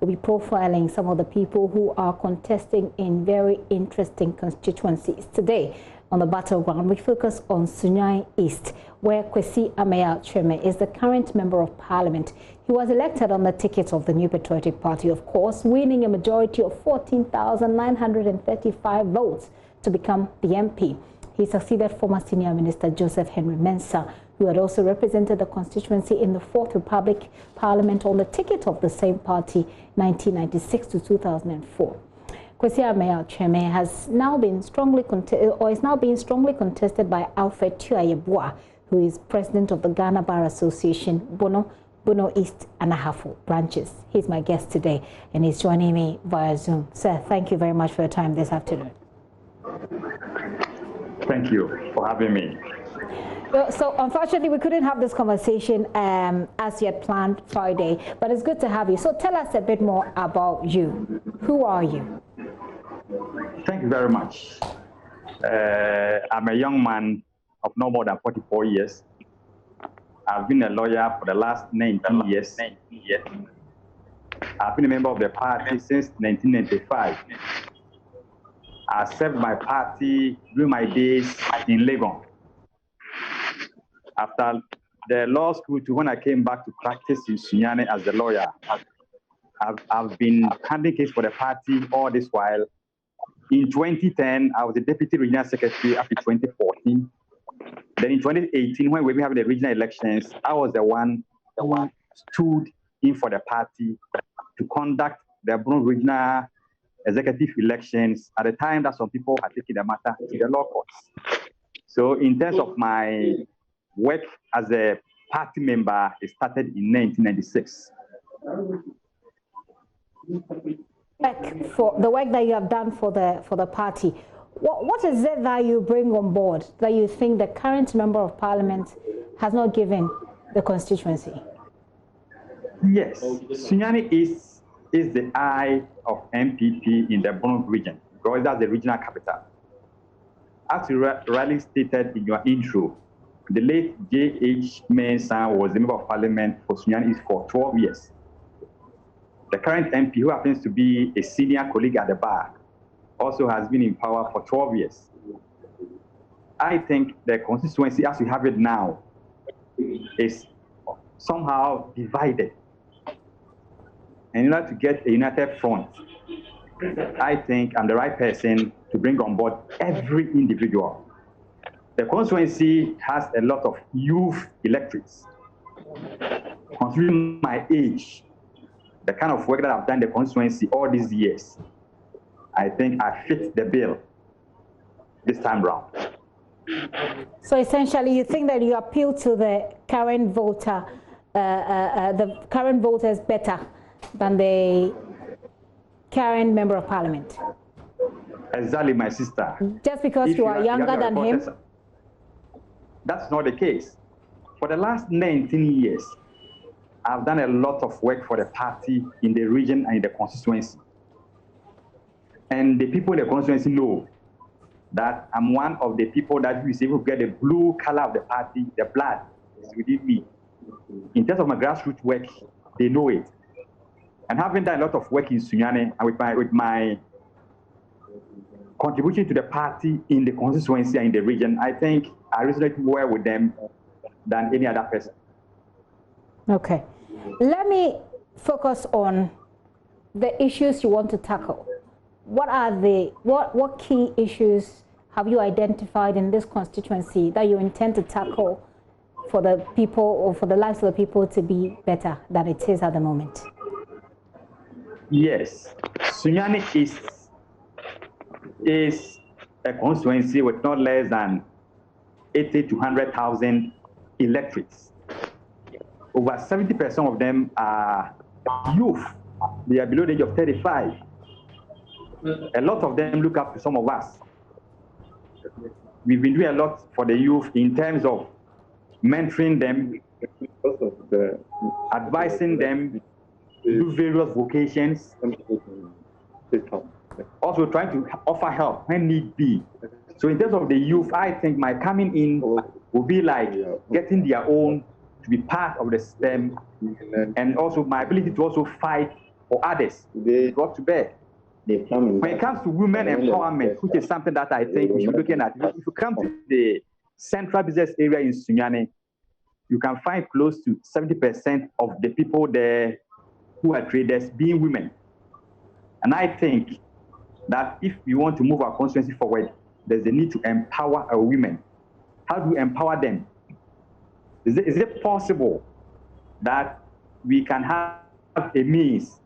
we'll be profiling some of the people who are contesting in very interesting constituencies. Today, on the battleground, we focus on Sunyani East, where Kwesi Amaya-Tweme is the current Member of Parliament. He was elected on the ticket of the New Patriotic Party, of course, winning a majority of 14,935 votes to become the MP. He succeeded former Senior Minister Joseph Henry Mensah, who had also represented the constituency in the Fourth Republic Parliament on the ticket of the same party, 1996 to 2004. Kwesi Amaya-Tweme has now been strongly contested by Alfred Tuayebua, who is president of the Ghana Bar Association, Bono East and Ahafo branches. He's my guest today, and he's joining me via Zoom. Sir, thank you very much for your time this afternoon. Thank you for having me. So unfortunately, we couldn't have this conversation as you had planned Friday, but it's good to have you. So tell us a bit more about you. Who are you? Thank you very much. I'm a young man of no more than 44 years. I've been a lawyer for the last 19 years. I've been a member of the party since 1995. I served my party during my days in Legon. After the law school to when I came back to practice in Sunyani as a lawyer, I've been handling case for the party all this while. In 2010, I was the Deputy Regional Secretary up to 2014. Then in 2018, when we were having the regional elections, I was the one who stood in for the party to conduct the Bruno regional executive elections at the time that some people had taken the matter to the law courts. So in terms of my work as a party member, it started in 1996. For the work that you have done for the party, what is it that you bring on board that you think the current Member of Parliament has not given the constituency? Yes, Sunyani is the eye of MPP in the Bono region, because that's the regional capital. As you rightly stated in your intro, the late J.H. Mensah was the Member of Parliament for Sunyani East for 12 years. The current MP, who happens to be a senior colleague at the bar, also has been in power for 12 years. I think the constituency, as we have it now, is somehow divided. And in order to get a united front, I think I'm the right person to bring on board every individual. The constituency has a lot of youth electorates. Considering my age, the kind of work that I've done in the constituency all these years, I think I fit the bill this time round. So essentially, you think that you appeal to the current voter, the current voters better than the current Member of Parliament? Exactly, my sister. Just because you are younger than him? That's not the case. For the last 19 years, I've done a lot of work for the party in the region and in the constituency. And the people in the constituency know that I'm one of the people that is able to get the blue color of the party, the blood is within me. In terms of my grassroots work, they know it. And having done a lot of work in Sunyani and with my contribution to the party in the constituency and in the region, I think I resonate more with them than any other person. Okay. Let me focus on the issues you want to tackle. What are what key issues have you identified in this constituency that you intend to tackle for the people or for the lives of the people to be better than it is at the moment? Yes, Sunyani is a constituency with not less than 80 to 100,000 electorates. Over 70% of them are youth. They are below the age of 35. A lot of them look up to some of us. We've been doing a lot for the youth in terms of mentoring them, advising them to do various vocations, also trying to offer help when need be. So in terms of the youth, I think my coming in will be like getting their own to be part of the system, and also my ability to also fight or others brought to bear. When it comes to women empowerment, which is something that I think we should be looking at, if you come to the central business area in Sunyani, you can find close to 70% of the people there who are traders being women. And I think that if we want to move our constituency forward, there's a need to empower our women. How do we empower them? Is it possible that we can have a means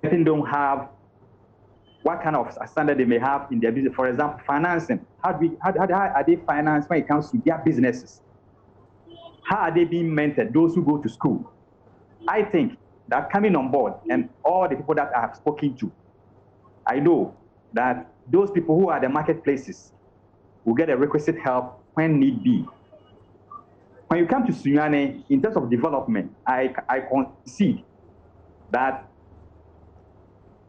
that they don't have what kind of standard they may have in their business? For example, financing. How are they financed when it comes to their businesses? How are they being mentored, those who go to school? I think that coming on board and all the people that I have spoken to, I know that those people who are the marketplaces will get the requisite help when need be. When you come to Sunyani, in terms of development, I concede that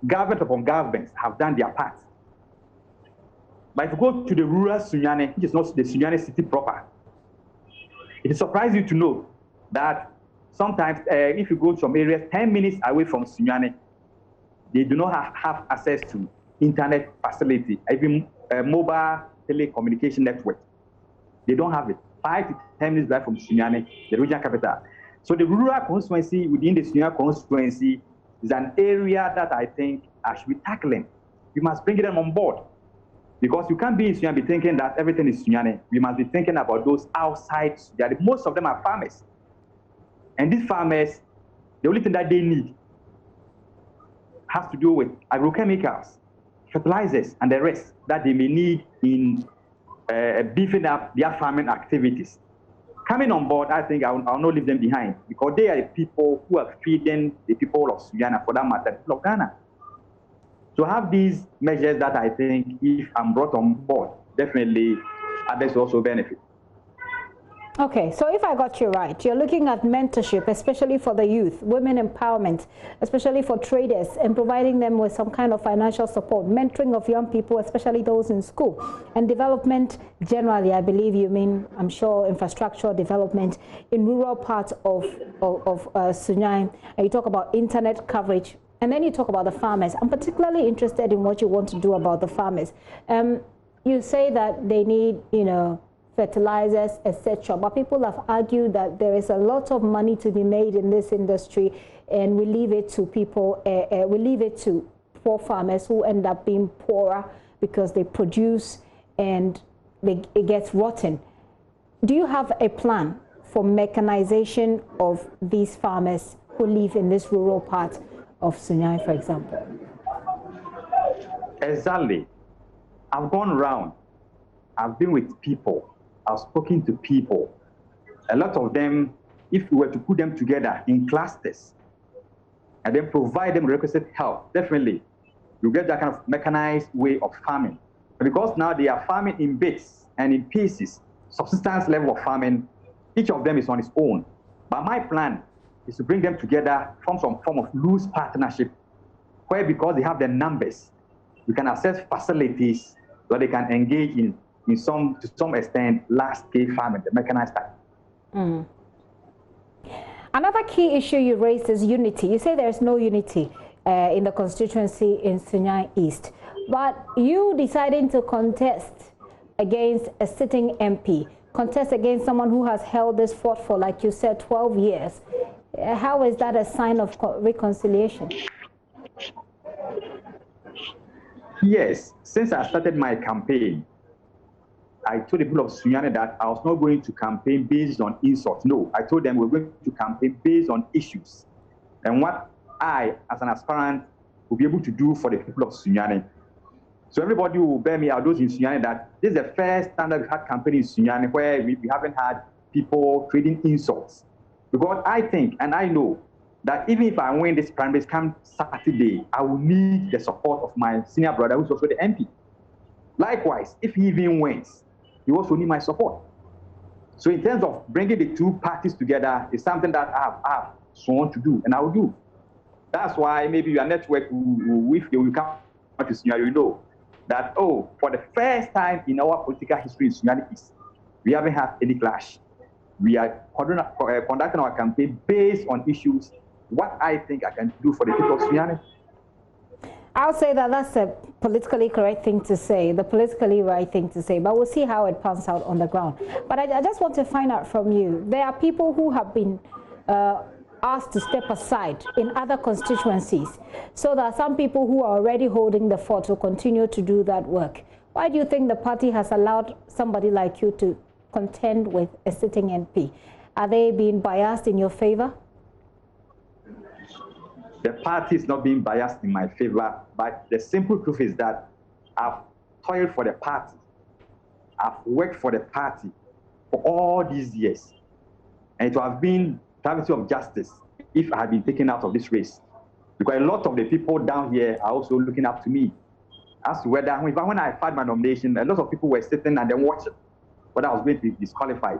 government upon governments have done their part. But if you go to the rural Sunyani, which is not the Sunyani city proper, it surprises you to know that sometimes if you go to some areas 10 minutes away from Sunyani, they do not have access to internet facility, even mobile telecommunication network. They don't have it. 5 to 10 minutes drive from Sunyani, the regional capital. So the rural constituency within the Sunyani constituency is an area that I think I should be tackling. We must bring them on board. Because you can't be in Sunyani be thinking that everything is Sunyani. We must be thinking about those outside Sunyani. Most of them are farmers. And these farmers, the only thing that they need has to do with agrochemicals, fertilizers, and the rest that they may need in beefing up their farming activities. Coming on board, I think I'll not leave them behind, because they are the people who are feeding the people of Sunyani, for that matter, the people of Ghana. To have these measures that I think, if I'm brought on board, definitely others also benefit. Okay, so if I got you right, you're looking at mentorship, especially for the youth, women empowerment, especially for traders, and providing them with some kind of financial support, mentoring of young people, especially those in school, and development generally. I believe you mean, I'm sure, infrastructure development in rural parts of Sunyani, and you talk about internet coverage, and then you talk about the farmers. I'm particularly interested in what you want to do about the farmers. You say that they need, fertilizers, etc. But people have argued that there is a lot of money to be made in this industry, and we leave it to people, we leave it to poor farmers who end up being poorer because they produce and it gets rotten. Do you have a plan for mechanization of these farmers who live in this rural part of Sunyani, for example? Exactly. I've gone around. I've been with people. I've spoken to people. A lot of them, if we were to put them together in clusters and then provide them requisite help, definitely you get that kind of mechanized way of farming. Because now they are farming in bits and in pieces, subsistence level of farming, each of them is on its own. But my plan is to bring them together from some form of loose partnership, where because they have the numbers, we can access facilities where they can engage in to some extent, large-scale farming, the mechanized type. Another key issue you raised is unity. You say there's no unity in the constituency in Sunyani East, but you deciding to contest against a sitting MP, contest against someone who has held this fort for, like you said, 12 years. How is that a sign of reconciliation? Yes, since I started my campaign, I told the people of Sunyani that I was not going to campaign based on insults. No, I told them we're going to campaign based on issues and what I, as an aspirant, will be able to do for the people of Sunyani. So everybody will bear me out, those in Sunyani, that this is the first time that we've had campaign in Sunyani where we haven't had people trading insults. Because I think and I know that even if I win this primaries come Saturday, I will need the support of my senior brother, who's also the MP. Likewise, if he even wins, he also need my support. So in terms of bringing the two parties together is something that I have sworn to do, and I will do. That's why maybe your network, if they will come to Sunyani, you know that, oh, for the first time in our political history in Sunyani East, we haven't had any clash. We are conducting our campaign based on issues what I think I can do for the people of Sunyani. I'll say that that's a politically correct thing to say, the politically right thing to say, but we'll see how it pans out on the ground. But I just want to find out from you, there are people who have been asked to step aside in other constituencies. So there are some people who are already holding the fort to continue to do that work. Why do you think the party has allowed somebody like you to contend with a sitting MP? Are they being biased in your favor? The party is not being biased in my favor, but the simple truth is that I've toiled for the party. I've worked for the party for all these years. And it would have been travesty of justice if I had been taken out of this race. Because a lot of the people down here are also looking up to me as to whether, when I filed my nomination, a lot of people were sitting and then watching whether I was going to be disqualified.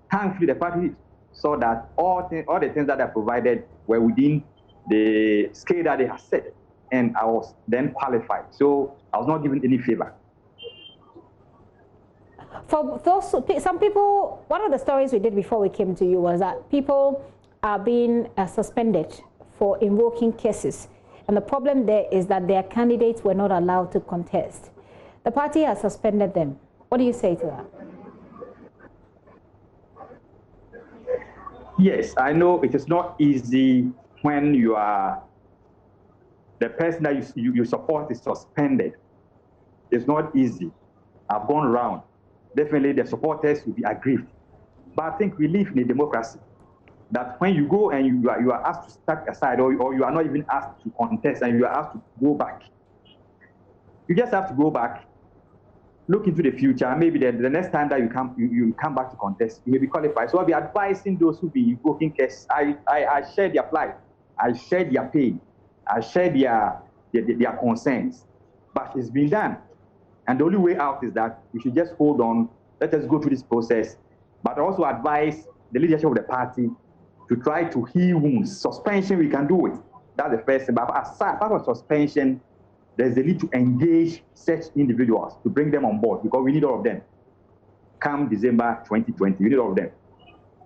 Thankfully, the party saw that all the things that I provided were within the scale that they had set, and I was then qualified. So I was not given any favor. For those, some people, one of the stories we did before we came to you was that people are being suspended for invoking cases. And the problem there is that their candidates were not allowed to contest. The party has suspended them. What do you say to that? Yes, I know it is not easy when you are the person that you support is suspended. It's not easy. I've gone around. Definitely the supporters will be aggrieved. But I think we live in a democracy that when you go and you are asked to step aside, or you are not even asked to contest and you are asked to go back, you just have to go back, look into the future, and maybe the next time that you come back to contest, you may be qualified. So I'll be advising those who be invoking cases. I share their plight, I share their pain, I share their concerns, but it's been done. And the only way out is that we should just hold on, let us go through this process, but also advise the leadership of the party to try to heal wounds. Suspension, we can do it. That's the first thing. But apart from suspension, there's a need to engage such individuals to bring them on board, because we need all of them. Come December 2020, we need all of them.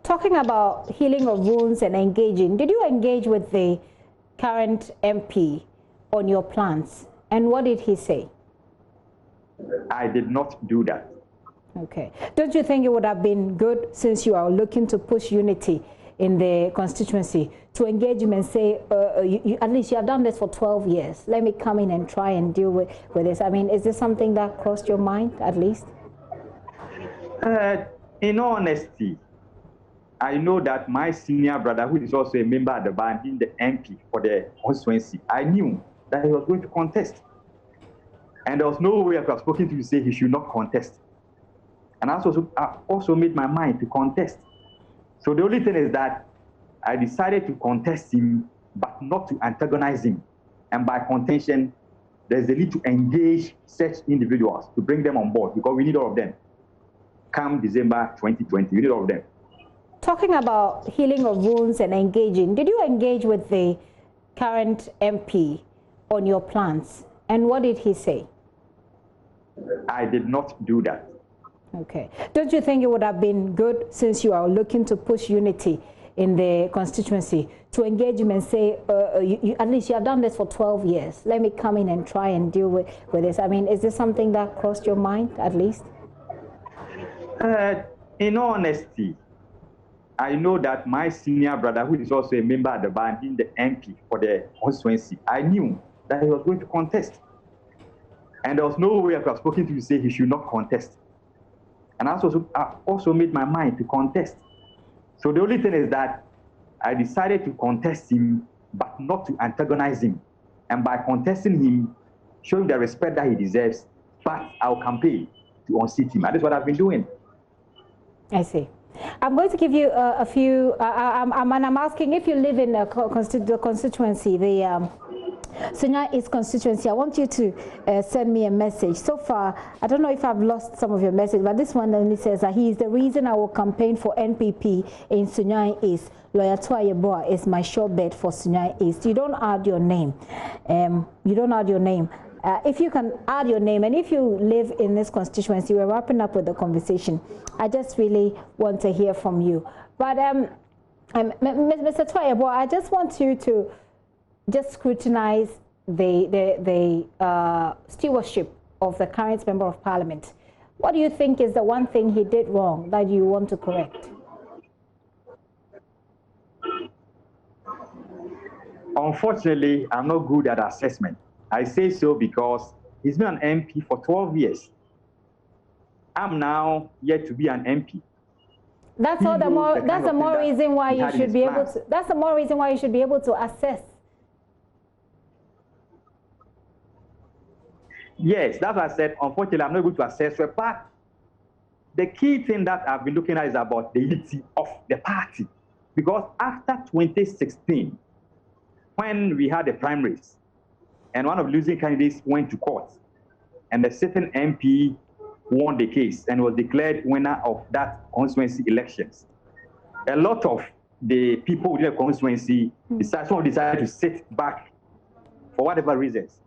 Talking about healing of wounds and engaging, did you engage with the current MP on your plans? And what did he say? I did not do that. Okay. Don't you think it would have been good, since you are looking to push unity in the constituency, to engage him and say, at least you have done this for 12 years. Let me come in and try and deal with this. I mean, is this something that crossed your mind, at least? In all honesty, I know that my senior brother, who is also a member of the band, being the MP for the constituency, I knew that he was going to contest. And there was no way I could have spoken to him to say he should not contest. And I also made my mind to contest. So the only thing is that I decided to contest him, but not to antagonize him. And by contention, there's a need to engage such individuals to bring them on board, because we need all of them. Come December 2020, we need all of them. Talking about healing of wounds and engaging, did you engage with the current MP on your plans? And what did he say? I did not do that. Okay. Don't you think it would have been good, since you are looking to push unity in the constituency, to engage him and say, at least you have done this for 12 years. Let me come in and try and deal with this. I mean, is this something that crossed your mind, at least? In all honesty, I know that my senior brother, who is also a member of the band, being the MP for the constituency, I knew that he was going to contest. And there was no way I could have spoken to him to say he should not contest. And I also made my mind to contest. So the only thing is that I decided to contest him, but not to antagonize him. And by contesting him, showing the respect that he deserves, but I'll campaign to unseat him. And that's what I've been doing. I see. I'm going to give you a few, I'm asking, if you live in the constituency, the Sunyani constituency, I want you to send me a message. So far, I don't know if I've lost some of your message, but this one only says that he is the reason I will campaign for NPP in Sunyani East. Lawyer Twayeboa is my sure bet for Sunyani East. You don't add your name. You don't add your name. If you can add your name, and if you live in this constituency, we're wrapping up with the conversation. I just really want to hear from you. But Mr. Toyebo, I just want you to just scrutinize the stewardship of the current member of parliament. What do you think is the one thing he did wrong that you want to correct? Unfortunately, I'm not good at assessment. I say so because he's been an MP for 12 years. I'm now yet to be an MP. That's all the more. That's the more reason why you should be able to. That's the more reason why you should be able to assess. Yes, that's what I said. Unfortunately, I'm not able to assess. But the key thing that I've been looking at is about the unity of the party, because after 2016, when we had the primaries, and one of the losing candidates went to court, and the sitting MP won the case and was declared winner of that constituency elections. A lot of the people within the constituency decided to sit back for whatever reasons.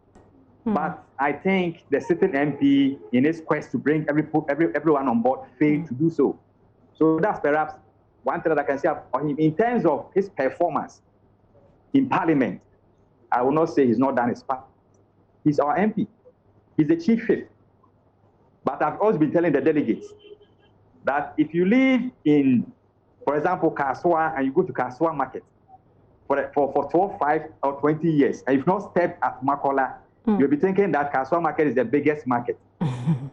But I think the sitting MP, in his quest to bring everyone on board, failed to do so. So that's perhaps one thing that I can say about him. In terms of his performance in Parliament, I will not say he's not done his part. He's our MP. He's the chief whip. But I've always been telling the delegates that if you live in, for example, Kaswa, and you go to Kaswa market for 12, 5, or 20 years, and you've not stepped at Makola, you'll be thinking that Kaswa market is the biggest market.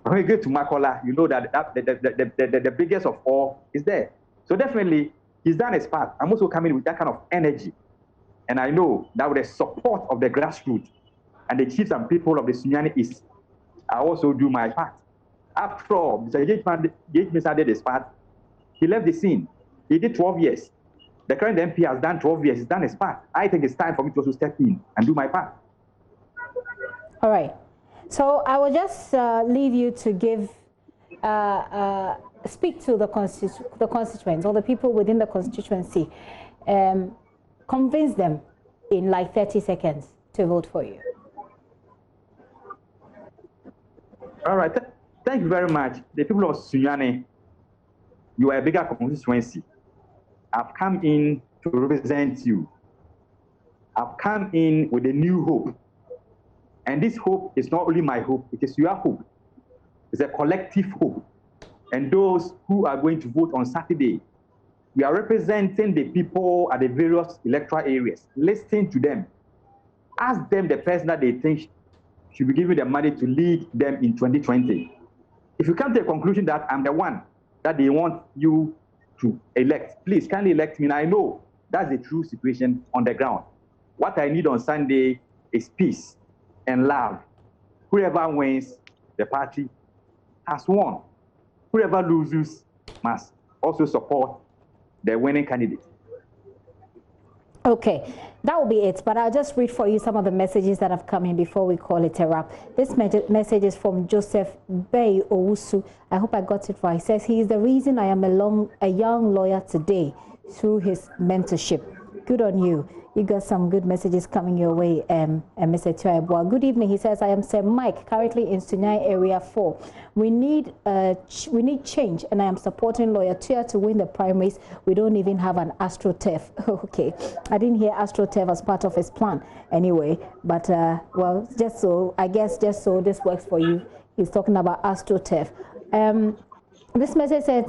When you get to Makola, you know that the biggest of all is there. So definitely, he's done his part. I'm also coming with that kind of energy. And I know that with the support of the grassroots and the chiefs and people of the Sunyani East, I also do my part. After all, Mr. Mr. did his part. He left the scene. He did 12 years. The current MP has done 12 years. He's done his part. I think it's time for me to also step in and do my part. All right. So I will just leave you to give, speak to the constituents or the people within the constituency. Convince them in like 30 seconds to vote for you. All right. Thank you very much. The people of Sunyani, you are a bigger constituency. I've come in to represent you. I've come in with a new hope. And this hope is not only my hope, it is your hope. It's a collective hope. And those who are going to vote on Saturday, we are representing the people at the various electoral areas. Listen to them. Ask them the person that they think should be given the money to lead them in 2020. If you come to a conclusion that I'm the one that they want you to elect, please kindly elect me. And I know that's the true situation on the ground. What I need on Sunday is peace and love. Whoever wins, the party has won. Whoever loses must also support the winning candidate. Okay, that will be it. But I'll just read for you some of the messages that have come in before we call it a wrap. This message is from Joseph Bay Owusu. I hope I got it right. He says, he is the reason I am a young lawyer today through his mentorship. Good on you. You got some good messages coming your way, Mr. Toyebo. Good evening. He says, I am Sir Mike, currently in Sunyani Area 4. We need change, and I am supporting Lawyer Tia to win the primaries. We don't even have an AstroTurf. Okay, I didn't hear AstroTurf as part of his plan anyway, but well, just so, I guess just so this works for you. He's talking about AstroTurf. This message says,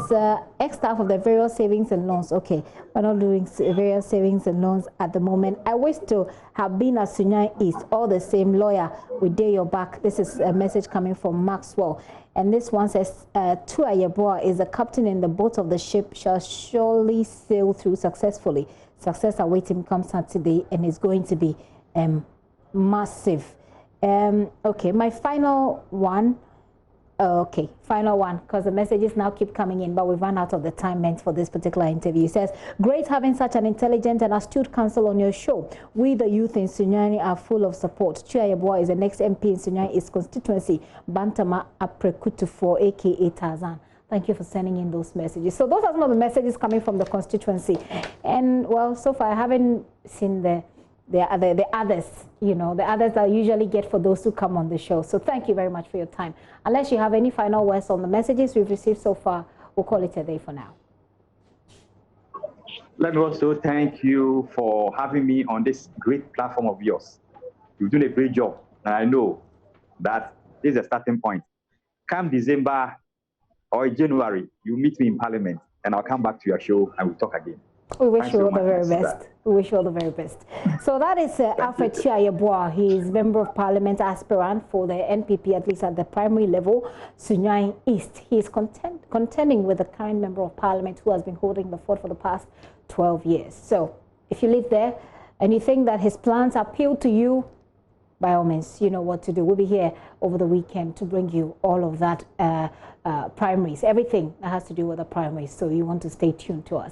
ex-staff of the various savings and loans. Okay, we're not doing various savings and loans at the moment. I wish to have been at Sunyani East, all the same lawyer, we dare your back. This is a message coming from Maxwell. And this one says, Tua Yeboah is the captain in the boat of the ship, shall surely sail through successfully. Success awaits him come Saturday, and it's going to be massive. Okay, my final one. Okay, final one, because the messages now keep coming in, but we've run out of the time meant for this particular interview. It says, great having such an intelligent and astute counsel on your show. We, the youth in Sunyani, are full of support. Tua Yeboah is the next MP in Sunyani East constituency, Bantama Aprekutufo, a.k.a. Tarzan. Thank you for sending in those messages. So those are some of the messages coming from the constituency. And, well, so far I haven't seen the others, you know, the others that I usually get for those who come on the show. So thank you very much for your time. Unless you have any final words on the messages we've received so far, we'll call it a day for now. Let me also thank you for having me on this great platform of yours. You've done a great job, and I know that this is a starting point. Come December or January, you meet me in Parliament, and I'll come back to your show and we'll talk again. We wish you all the very best. We wish you all the very best. So that is Alfred Chiayeboah. He is Member of Parliament aspirant for the NPP, at least at the primary level, Sunyani East. He is contending with the current Member of Parliament who has been holding the fort for the past 12 years. So if you live there and you think that his plans appeal to you, by all means, you know what to do. We'll be here over the weekend to bring you all of that primaries, everything that has to do with the primaries. So you want to stay tuned to us.